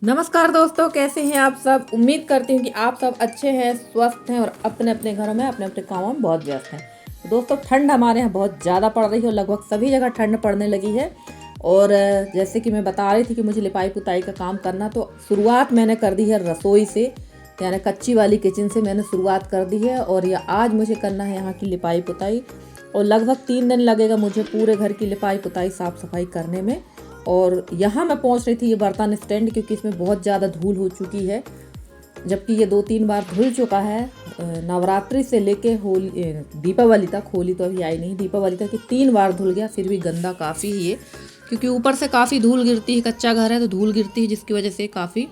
नमस्कार दोस्तों, कैसे हैं आप सब। उम्मीद करती हूँ कि आप सब अच्छे हैं, स्वस्थ हैं और अपने अपने घरों में अपने अपने कामों में बहुत व्यस्त हैं। तो दोस्तों, ठंड हमारे यहाँ बहुत ज़्यादा पड़ रही है और लगभग सभी जगह ठंड पड़ने लगी है। और जैसे कि मैं बता रही थी कि मुझे लिपाई पुताई का काम करना, तो शुरुआत मैंने कर दी है रसोई से, यानी कच्ची वाली किचन से मैंने शुरुआत कर दी है। और ये आज मुझे करना है यहाँ की लिपाई पुताई, और लगभग 3 दिन लगेगा मुझे पूरे घर की लिपाई पुताई साफ़ सफाई करने में। और यहाँ मैं पहुँच रही थी ये बर्तन स्टैंड, क्योंकि इसमें बहुत ज़्यादा धूल हो चुकी है, जबकि ये 2-3 बार धुल चुका है। नवरात्रि से लेके होली दीपावली तक, होली तो अभी आई नहीं, दीपावली तक ये 3 बार धुल गया, फिर भी गंदा काफ़ी ही है, क्योंकि ऊपर से काफ़ी धूल गिरती है। कच्चा घर है तो धूल गिरती है, जिसकी वजह से काफ़ी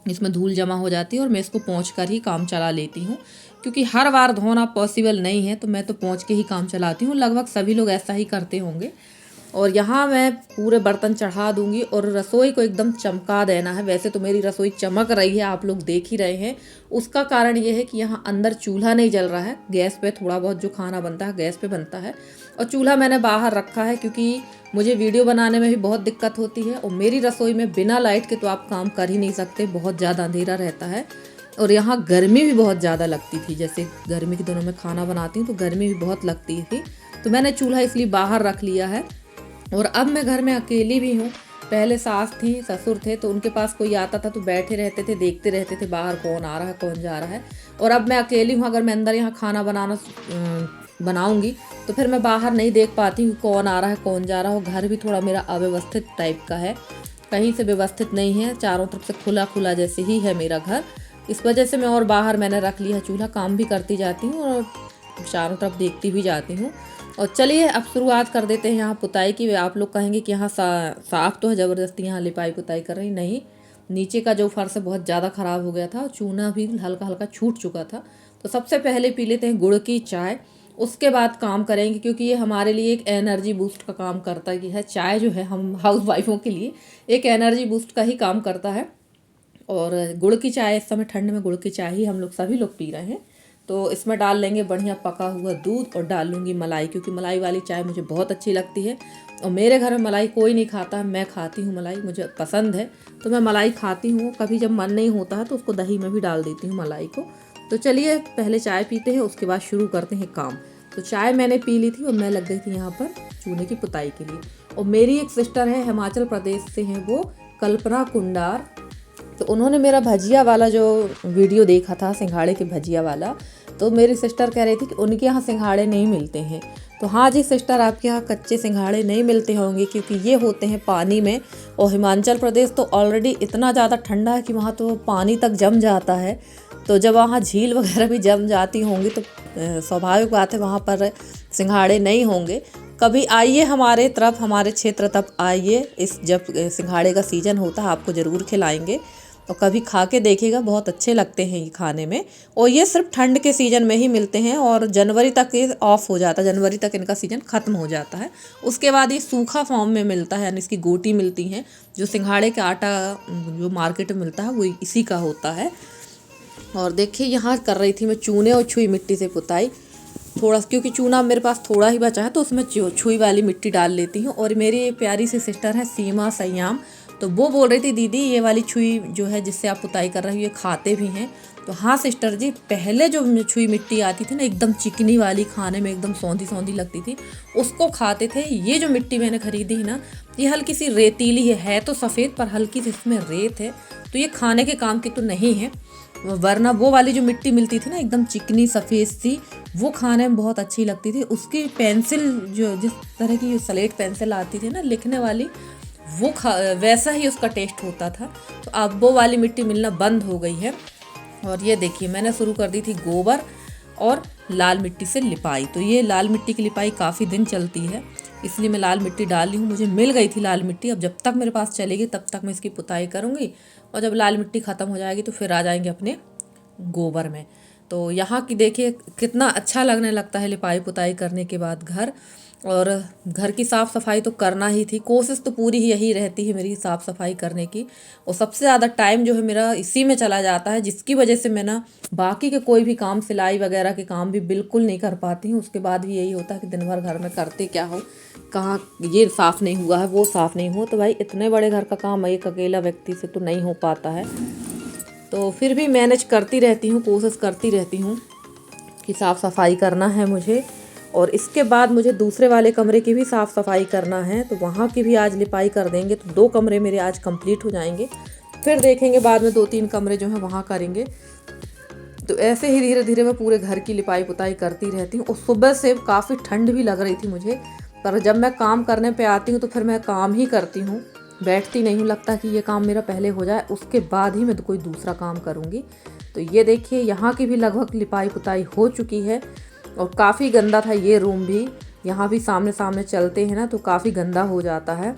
इसमें धूल जमा हो जाती है। और मैं इसको पोंछ कर ही काम चला लेती हूँ, क्योंकि हर बार धोना पॉसिबल नहीं है, तो मैं तो पोंछ के ही काम चलाती हूँ। लगभग सभी लोग ऐसा ही करते होंगे। और यहाँ मैं पूरे बर्तन चढ़ा दूंगी और रसोई को एकदम चमका देना है। वैसे तो मेरी रसोई चमक रही है, आप लोग देख ही रहे हैं। उसका कारण ये है कि यहाँ अंदर चूल्हा नहीं जल रहा है, गैस पे थोड़ा बहुत जो खाना बनता है गैस पे बनता है, और चूल्हा मैंने बाहर रखा है, क्योंकि मुझे वीडियो बनाने में भी बहुत दिक्कत होती है। और मेरी रसोई में बिना लाइट के तो आप काम कर ही नहीं सकते, बहुत ज़्यादा अंधेरा रहता है। और यहाँ गर्मी भी बहुत ज़्यादा लगती थी, जैसे गर्मी के दिनों में खाना बनाती हूँ तो गर्मी भी बहुत लगती थी, तो मैंने चूल्हा इसलिए बाहर रख लिया है। और अब मैं घर में अकेली भी हूँ। पहले सास थी, ससुर थे, तो उनके पास कोई आता था तो बैठे रहते थे, देखते रहते थे बाहर कौन आ रहा है कौन जा रहा है। और अब मैं अकेली हूँ, अगर मैं अंदर यहाँ खाना बनाऊंगी तो फिर मैं बाहर नहीं देख पाती हूँ कौन आ रहा है कौन जा रहा है। घर भी थोड़ा मेरा अव्यवस्थित टाइप का है, कहीं से व्यवस्थित नहीं है, चारों तरफ से खुला खुला जैसे ही है मेरा घर। इस वजह से मैं और बाहर मैंने रख लिया चूल्हा, काम भी करती जाती हूँ और चारों तरफ देखती भी जाती हूँ। और चलिए अब शुरुआत कर देते हैं यहाँ पुताई की। आप लोग कहेंगे कि यहाँ साफ तो है, ज़बरदस्ती यहाँ लिपाई पुताई कर रही नहीं। नीचे का जो फर्श है बहुत ज़्यादा ख़राब हो गया था और चूना भी हल्का हल्का छूट चुका था। तो सबसे पहले पी लेते हैं गुड़ की चाय, उसके बाद काम करेंगे, क्योंकि ये हमारे लिए एक एनर्जी बूस्ट का काम करता है। चाय जो है हम हाउस वाइफों के लिए एक एनर्जी बूस्ट का ही काम करता है। और गुड़ की चाय, इस समय ठंड में गुड़ की चाय ही हम लोग सभी लोग पी रहे हैं। तो इसमें डाल लेंगे बढ़िया पका हुआ दूध और डाल लूँगी मलाई, क्योंकि मलाई वाली चाय मुझे बहुत अच्छी लगती है। और मेरे घर में मलाई कोई नहीं खाता, मैं खाती हूँ मलाई, मुझे पसंद है, तो मैं मलाई खाती हूँ। कभी जब मन नहीं होता है तो उसको दही में भी डाल देती हूँ मलाई को। तो चलिए पहले चाय पीते हैं, उसके बाद शुरू करते हैं काम। तो चाय मैंने पी ली थी और मैं लग गई थी यहाँ पर चूल्हे की पुताई के लिए। और मेरी एक सिस्टर है, हिमाचल प्रदेश से हैं वो, कल्पना कुंडार। तो उन्होंने मेरा भजिया वाला जो वीडियो देखा था, सिंघाड़े के भजिया वाला, तो मेरी सिस्टर कह रही थी कि उनके यहाँ सिंघाड़े नहीं मिलते हैं। तो हाँ जी सिस्टर, आपके यहाँ कच्चे सिंघाड़े नहीं मिलते होंगे, क्योंकि ये होते हैं पानी में। और हिमाचल प्रदेश तो ऑलरेडी इतना ज़्यादा ठंडा है कि वहाँ तो पानी तक जम जाता है। तो जब वहाँ झील वगैरह भी जम जाती होंगी तो स्वाभाविक बात है वहाँ पर सिंघाड़े नहीं होंगे। कभी आइए हमारे तरफ, हमारे क्षेत्र तब आइए, इस जब सिंघाड़े का सीज़न होता है आपको ज़रूर खिलाएंगे। और कभी खा के देखिएगा, बहुत अच्छे लगते हैं ये खाने में। और ये सिर्फ ठंड के सीज़न में ही मिलते हैं और जनवरी तक ये ऑफ हो जाता है, जनवरी तक इनका सीज़न ख़त्म हो जाता है। उसके बाद ये सूखा फॉर्म में मिलता है, यानी इसकी गोटी मिलती हैं। जो सिंघाड़े का आटा जो मार्केट में मिलता है वो इसी का होता है। और देखिए यहाँ कर रही थी मैं चूने और छुई मिट्टी से पुताई, थोड़ा, क्योंकि चूना मेरे पास थोड़ा ही बचा है तो उसमें छुई वाली मिट्टी डाल लेती हूँ। और मेरी प्यारी सी सिस्टर है सीमा सयाम, तो वो बोल रही थी दीदी ये वाली छुई जो है जिससे आप पुताई कर रही हो ये खाते भी हैं। तो हाँ सिस्टर जी, पहले जो छुई मिट्टी आती थी ना, एकदम चिकनी वाली, खाने में एकदम सौंधी सौंधी लगती थी, उसको खाते थे। ये जो मिट्टी मैंने खरीदी है ना, ये हल्की सी रेतीली है तो सफ़ेद, पर हल्की सी इसमें रेत है, तो ये खाने के काम की तो नहीं है। वरना वो वाली जो मिट्टी मिलती थी ना एकदम चिकनी सफ़ेद सी, वो खाने में बहुत अच्छी लगती थी। उसकी पेंसिल जो जिस तरह की स्लेट पेंसिल आती थी ना लिखने वाली, वो वैसा ही उसका टेस्ट होता था। तो अब वो वाली मिट्टी मिलना बंद हो गई है। और ये देखिए मैंने शुरू कर दी थी गोबर और लाल मिट्टी से लिपाई। तो ये लाल मिट्टी की लिपाई काफ़ी दिन चलती है, इसलिए मैं लाल मिट्टी डाल ली हूँ। मुझे मिल गई थी लाल मिट्टी, अब जब तक मेरे पास चलेगी तब तक मैं इसकी पुताई करूँगी। और जब लाल मिट्टी ख़त्म हो जाएगी तो फिर आ जाएंगे अपने गोबर में। तो यहाँ की देखिए कितना अच्छा लगने लगता है लिपाई पुताई करने के बाद घर। और घर की साफ़ सफाई तो करना ही थी, कोशिश तो पूरी ही यही रहती है मेरी साफ़ सफाई करने की। और सबसे ज़्यादा टाइम जो है मेरा इसी में चला जाता है, जिसकी वजह से मैं ना बाकी के कोई भी काम, सिलाई वगैरह के काम भी बिल्कुल नहीं कर पाती हूँ। उसके बाद भी यही होता है कि दिन भर घर में करते क्या हो, कहाँ ये साफ़ नहीं हुआ है, वो साफ़ नहीं हुआ। तो भाई इतने बड़े घर का काम एक अकेला व्यक्ति से तो नहीं हो पाता है। तो फिर भी मैनेज करती रहती हूँ, कोशिश करती रहती हूँ कि साफ़ सफाई करना है मुझे। और इसके बाद मुझे दूसरे वाले कमरे की भी साफ़ सफाई करना है, तो वहाँ की भी आज लिपाई कर देंगे। तो 2 कमरे मेरे आज कंप्लीट हो जाएंगे, फिर देखेंगे बाद में 2-3 कमरे जो हैं वहाँ करेंगे। तो ऐसे ही धीरे धीरे मैं पूरे घर की लिपाई पुताई करती रहती हूँ। और सुबह से काफ़ी ठंड भी लग रही थी मुझे, पर जब मैं काम करने पे आती हूँ तो फिर मैं काम ही करती हूँ, बैठती नहीं हूँ। लगता है कि ये काम मेरा पहले हो जाए, उसके बाद ही मैं तो कोई दूसरा काम करूँगी। तो ये देखिए यहाँ की भी लगभग लिपाई पुताई हो चुकी है। और काफ़ी गंदा था ये रूम भी, यहाँ भी सामने सामने चलते हैं ना तो काफ़ी गंदा हो जाता है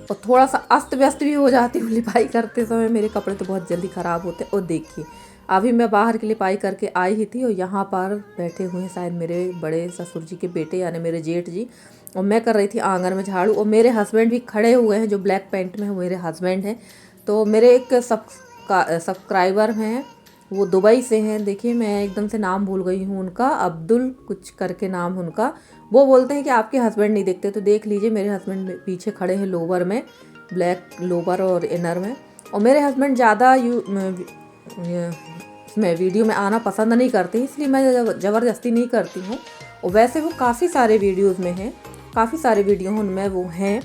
और थोड़ा सा अस्त व्यस्त भी हो जाती हूँ लिपाई करते समय। मेरे कपड़े तो बहुत जल्दी ख़राब होते हैं। और देखिए अभी मैं बाहर की लिपाई करके आई ही थी और यहाँ पर बैठे हुए हैं शायद मेरे बड़े ससुर जी के बेटे यानी मेरे जेठ जी, और मैं कर रही थी आंगन में झाड़ू। और मेरे हस्बैंड भी खड़े हुए हैं, जो ब्लैक पैंट में है वो मेरे हस्बैंड हैं। तो मेरे एक सब्सक्राइबर हैं, वो दुबई से हैं। देखिए मैं एकदम से नाम भूल गई हूँ उनका, अब्दुल कुछ करके नाम उनका। वो बोलते हैं कि आपके हस्बैंड नहीं दिखते। तो देख लीजिए मेरे हस्बैंड पीछे खड़े हैं लोवर में, ब्लैक लोवर और इनर में। और मेरे हस्बैंड ज़्यादा मैं वीडियो में आना पसंद नहीं करती, इसलिए मैं ज़बरदस्ती नहीं करती हूँ। और वैसे वो काफ़ी सारे वीडियोज़ में हैं, काफ़ी सारे वीडियो उनमें वो हैं,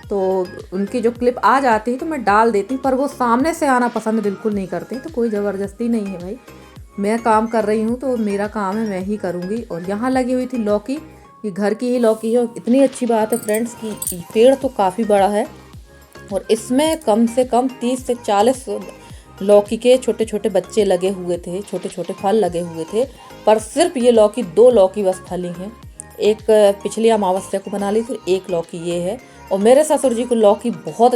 तो उनकी जो क्लिप आ जाती है तो मैं डाल देती हूँ। पर वो सामने से आना पसंद बिल्कुल नहीं करते। तो कोई ज़बरदस्ती नहीं है भाई, मैं काम कर रही हूँ तो मेरा काम है, मैं ही करूँगी। और यहाँ लगी हुई थी लौकी, ये घर की ही लौकी है। और इतनी अच्छी बात है फ्रेंड्स कि पेड़ तो काफ़ी बड़ा है और इसमें कम से कम 30 से 40 लौकी के छोटे छोटे बच्चे लगे हुए थे, छोटे छोटे फल लगे हुए थे। पर सिर्फ ये लौकी 2 लौकी बस फली हैं। एक पिछली अमावस्या को बना ली, फिर एक लौकी ये है। और मेरे ससुर जी को लौकी बहुत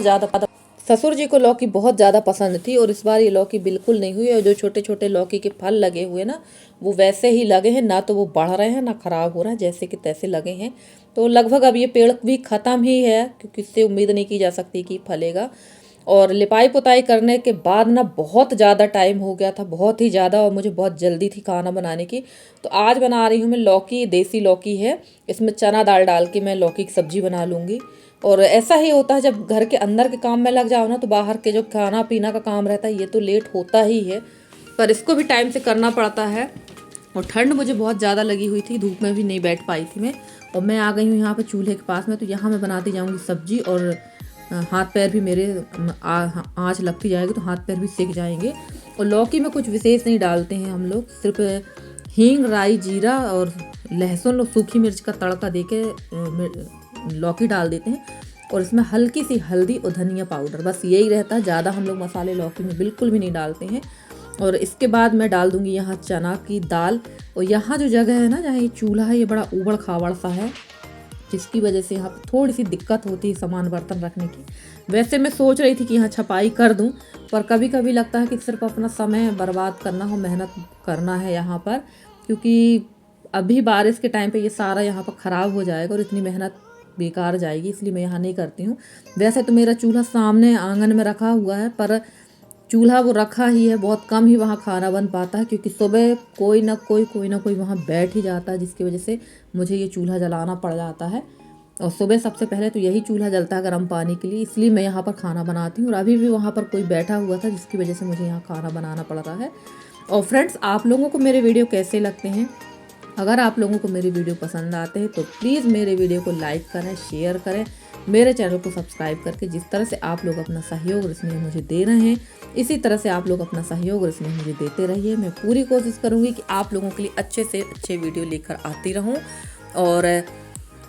ज़्यादा पसंद थी और इस बार ये लौकी बिल्कुल नहीं हुई। और जो छोटे छोटे लौकी के फल लगे हुए ना, वो वैसे ही लगे हैं, ना तो वो बढ़ रहे हैं ना ख़राब हो रहा है, जैसे कि तैसे लगे हैं। तो लगभग अब ये पेड़ भी ख़त्म ही है, क्योंकि इससे उम्मीद नहीं की जा सकती कि फलेगा। और लिपाई पुताई करने के बाद ना बहुत ज़्यादा टाइम हो गया था, बहुत ही ज़्यादा, और मुझे बहुत जल्दी थी खाना बनाने की। तो आज बना रही हूँ मैं लौकी, देसी लौकी है, इसमें चना दाल डाल के मैं लौकी की सब्ज़ी बना लूँगी। और ऐसा ही होता है जब घर के अंदर के काम में लग जाओ ना, तो बाहर के जो खाना पीना का काम रहता है ये तो लेट होता ही है, पर इसको भी टाइम से करना पड़ता है। और ठंड मुझे बहुत ज़्यादा लगी हुई थी, धूप में भी नहीं बैठ पाई थी मैं। और मैं आ गई हूँ यहाँ पे चूल्हे के पास में, तो यहाँ मैं बनाती जाऊँगी सब्जी। और हाथ पैर भी मेरे आँच लगती जाएगी तो हाथ पैर भी सेक जाएंगे। और लौकी में कुछ विशेष नहीं डालते हैं हम लोग, सिर्फ हींग, राई, जीरा और लहसुन और सूखी मिर्च का तड़का देके लौकी डाल देते हैं। और इसमें हल्की सी हल्दी और धनिया पाउडर, बस यही रहता है। ज़्यादा हम लोग मसाले लौकी में बिल्कुल भी नहीं डालते हैं। और इसके बाद मैं डाल दूँगी यहाँ चना की दाल। और यहाँ जो जगह है ना जहाँ ये चूल्हा है, ये बड़ा ऊबड़ खाबड़ सा है, जिसकी वजह से यहाँ पर थोड़ी सी दिक्कत होती है सामान बर्तन रखने की। वैसे मैं सोच रही थी कि यहाँ छपाई कर दूँ, पर कभी कभी लगता है कि सिर्फ अपना समय बर्बाद करना हो, मेहनत करना है यहाँ पर, क्योंकि अभी बारिश के टाइम पे ये सारा यहाँ पर ख़राब हो जाएगा और इतनी मेहनत बेकार जाएगी, इसलिए मैं यहाँ नहीं करती हूँ। वैसे तो मेरा चूल्हा सामने आंगन में रखा हुआ है, पर चूल्हा वो रखा ही है, बहुत कम ही वहाँ खाना बन पाता है, क्योंकि सुबह कोई ना कोई वहाँ बैठ ही जाता है, जिसकी वजह से मुझे ये चूल्हा जलाना पड़ जाता है। और सुबह सबसे पहले तो यही चूल्हा जलता है गर्म पानी के लिए, इसलिए मैं यहाँ पर खाना बनाती हूँ। और अभी भी वहाँ पर कोई बैठा हुआ था, जिसकी वजह से मुझे यहाँ खाना बनाना पड़ रहा है। और फ्रेंड्स, आप लोगों को मेरे वीडियो कैसे लगते हैं? अगर आप लोगों को मेरे वीडियो पसंद आते हैं तो प्लीज़ मेरे वीडियो को लाइक करें, शेयर करें, मेरे चैनल को सब्सक्राइब करके। जिस तरह से आप लोग अपना सहयोग और स्नेह मुझे दे रहे हैं, इसी तरह से आप लोग अपना सहयोग और स्नेह मुझे देते रहिए। मैं पूरी कोशिश करूँगी कि आप लोगों के लिए अच्छे से अच्छे वीडियो लेकर आती रहूँ। और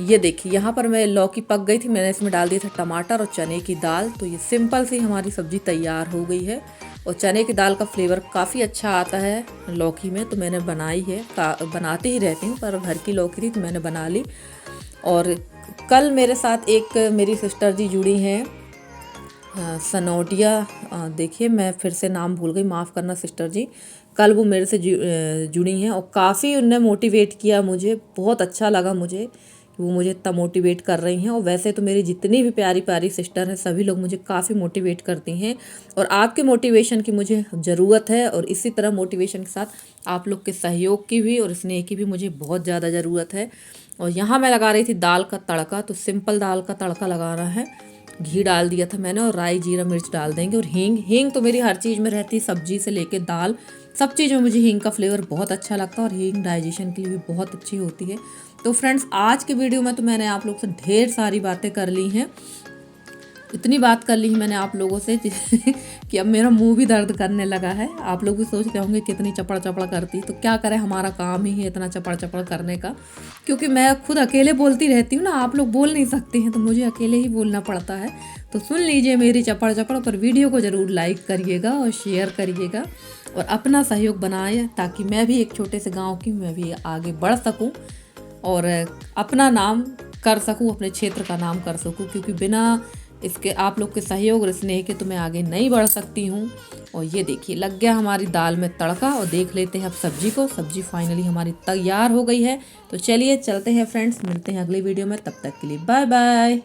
ये देखिए यहाँ पर मैं लौकी पक गई थी, मैंने इसमें डाल दिया था टमाटर और चने की दाल। तो ये सिंपल सी हमारी सब्ज़ी तैयार हो गई है। और चने की दाल का फ्लेवर काफ़ी अच्छा आता है लौकी में, तो मैंने बनाई है, बनाती ही रहती हूँ, पर घर की लौकी थी तो मैंने बना ली। और कल मेरे साथ एक मेरी सिस्टर जी जुड़ी हैं, सनौटिया, देखिए मैं फिर से नाम भूल गई, माफ़ करना सिस्टर जी। कल वो मेरे से जुड़ी हैं और काफ़ी उनने मोटिवेट किया मुझे, बहुत अच्छा लगा मुझे वो मुझे इतना मोटिवेट कर रही हैं। और वैसे तो मेरी जितनी भी प्यारी प्यारी सिस्टर हैं सभी लोग मुझे काफ़ी मोटिवेट करती हैं और आपके मोटिवेशन की मुझे ज़रूरत है और इसी तरह मोटिवेशन के साथ आप लोग के सहयोग की भी और स्नेह की भी मुझे बहुत ज़्यादा ज़रूरत है। और यहाँ मैं लगा रही थी दाल का तड़का, तो सिंपल दाल का तड़का लगा रहा है। घी डाल दिया था मैंने और राई जीरा मिर्च डाल देंगे और हींग। हींग तो मेरी हर चीज़ में रहती है, सब्जी से लेके दाल सब चीज़ में मुझे हींग का फ्लेवर बहुत अच्छा लगता है और हींग डाइजेशन के लिए भी बहुत अच्छी होती है। तो फ्रेंड्स आज के वीडियो में तो मैंने आप लोग से ढेर सारी बातें कर ली हैं, इतनी बात कर ली मैंने आप लोगों से कि अब मेरा मुंह भी दर्द करने लगा है। आप लोग भी सोचते होंगे कितनी चपड़ चपड़ करती, तो क्या करें, हमारा काम ही है इतना चपड़ चपड़ करने का, क्योंकि मैं खुद अकेले बोलती रहती हूँ ना, आप लोग बोल नहीं सकते हैं तो मुझे अकेले ही बोलना पड़ता है। तो सुन लीजिए मेरी चपड़ चपड़, पर वीडियो को ज़रूर लाइक करिएगा और शेयर करिएगा और अपना सहयोग बनाए ताकि मैं भी एक छोटे से गाँव की मैं भी आगे बढ़ सकूँ और अपना नाम कर सकूँ, अपने क्षेत्र का नाम कर सकूँ, क्योंकि बिना इसके आप लोग के सहयोग और स्नेह के तो मैं आगे नहीं बढ़ सकती हूँ। और ये देखिए लग गया हमारी दाल में तड़का और देख लेते हैं अब सब्जी को। सब्जी फाइनली हमारी तैयार हो गई है। तो चलिए चलते हैं फ्रेंड्स, मिलते हैं अगली वीडियो में, तब तक के लिए बाय बाय।